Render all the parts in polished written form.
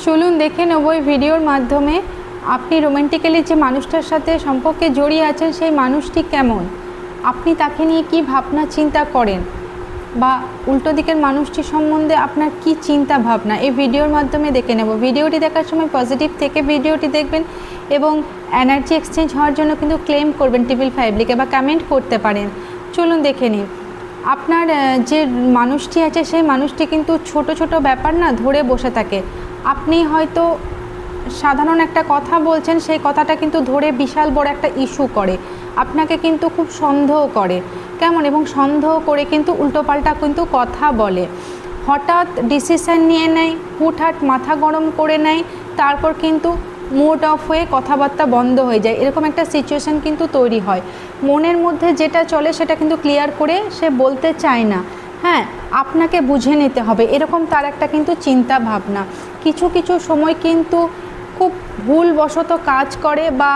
চলুন দেখে নেব এই ভিডিওর মাধ্যমে আপনি রোমান্টিক্যালি যে মানুষটার সাথে সম্পর্কে জড়িয়ে আছেন সেই মানুষটি কেমন, আপনি তাকে নিয়ে কি ভাবনা চিন্তা করেন বা উল্টো দিকের মানুষটি সম্বন্ধে আপনার কি চিন্তা ভাবনা এই ভিডিওর মাধ্যমে দেখে নেব। ভিডিওটি দেখার সময় পজিটিভ থেকে ভিডিওটি দেখবেন এবং এনার্জি এক্সচেঞ্জ হওয়ার জন্য কিন্তু ক্লেম করবেন 555 লিখে বা কমেন্ট করতে পারেন। চলুন দেখে নিন। আপনার যে মানুষটি আছে সেই মানুষটি কিন্তু ছোট ছোট ব্যাপার না ধরে বসে থাকে। আপনি হয়তো সাধারণ একটা কথা বলছেন, সেই কথাটা কিন্তু ধরে বিশাল বড় একটা ইস্যু করে, আপনাকে কিন্তু খুব সন্দেহ করে কেমন, এবং সন্দেহ করে কিন্তু উল্টোপাল্টা কিন্তু কথা বলে, হঠাৎ ডিসিশন নিয়ে নেয়, হুটহাট মাথা গরম করে নেয়, তারপর কিন্তু মুড অফ হয়ে কথাবার্তা বন্ধ হয়ে যায়। এরকম একটা সিচুয়েশান কিন্তু তৈরি হয়। মনের মধ্যে যেটা চলে সেটা কিন্তু ক্লিয়ার করে সে বলতে চায় না। হ্যাঁ, আপনাকে বুঝে নিতে হবে, এরকম তার একটা কিন্তু চিন্তা ভাবনা। কিছু কিছু সময় কিন্তু খুব ভুলবশত কাজ করে বা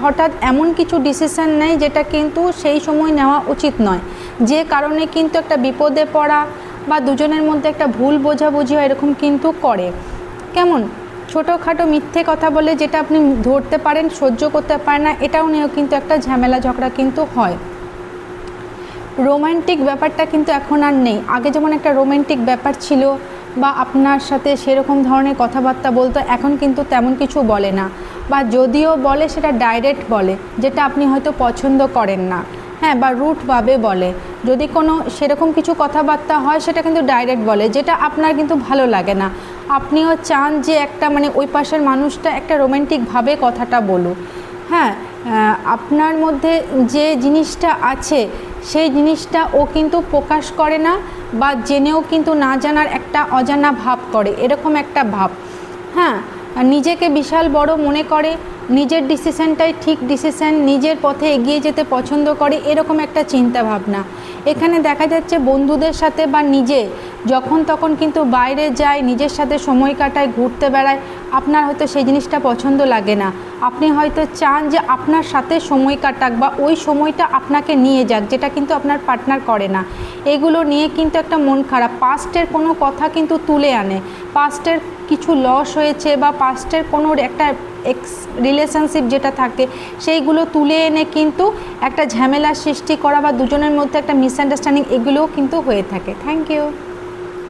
হঠাৎ এমন কিছু ডিসিশান নেয় যেটা কিন্তু সেই সময় নেওয়া উচিত নয়, যে কারণে কিন্তু একটা বিপদে পড়া বা দুজনের মধ্যে একটা ভুল বোঝাবুঝি হয়, এরকম কিন্তু করে। কেমন ছোটোখাটো মিথ্যে কথা বলে যেটা আপনি ধরতে পারেন, সহ্য করতে পারেন না, এটাও নিয়েও কিন্তু একটা ঝামেলা ঝগড়া কিন্তু হয়। রোমান্টিক ব্যাপারটা কিন্তু এখন আর নেই। আগে যেমন একটা রোমান্টিক ব্যাপার ছিল বা আপনার সাথে সেরকম ধরনের কথাবার্তা বলতো, এখন কিন্তু তেমন কিছু বলে না, বা যদিও বলে সেটা ডাইরেক্ট বলে, যেটা আপনি হয়তো পছন্দ করেন না। হ্যাঁ, বা রুটভাবে বলে। যদি কোনো সেরকম কিছু কথাবার্তা হয় সেটা কিন্তু ডাইরেক্ট বলে, যেটা আপনার কিন্তু ভালো লাগে না। আপনিও চান যে একটা ওই পাশের মানুষটা একটা রোমান্টিকভাবে কথাটা বলুক। হ্যাঁ, আপনার মধ্যে যে জিনিসটা আছে সেই জিনিসটা ও কিন্তু প্রকাশ করে না, বা জেনেও কিন্তু না জানার একটা অজানা ভাব করে, এরকম একটা ভাব। হ্যাঁ, নিজেকে বিশাল বড় মনে করে, নিজের ডিসিশানটাই ঠিক ডিসিশান, নিজের পথে এগিয়ে যেতে পছন্দ করে, এরকম একটা চিন্তা ভাবনা। এখানে দেখা যাচ্ছে বন্ধুদের সাথে বা নিজে যখন তখন কিন্তু বাইরে যায়, নিজের সাথে সময় কাটায়, ঘুরতে বেড়ায়, আপনার হয়তো সেই জিনিসটা পছন্দ লাগে না। আপনি হয়তো চান যে আপনার সাথে সময় কাটাক বা ওই সময়টা আপনাকে নিয়ে যাক, যেটা কিন্তু আপনার পার্টনার করে না। এগুলো নিয়ে কিন্তু একটা মন খারাপ, পাস্টের কোনো কথা কিন্তু তুলে আনে, পাস্টের কিছু লস হয়েছে বা পাস্টের কোনো একটা রিলেশনশিপ যেটা থাকে সেইগুলো তুলে এনে কিন্তু একটা ঝামেলার সৃষ্টি করা বা দুজনের মধ্যে একটা মিসআন্ডারস্ট্যান্ডিং, এগুলোও কিন্তু হয়ে থাকে। Thank you.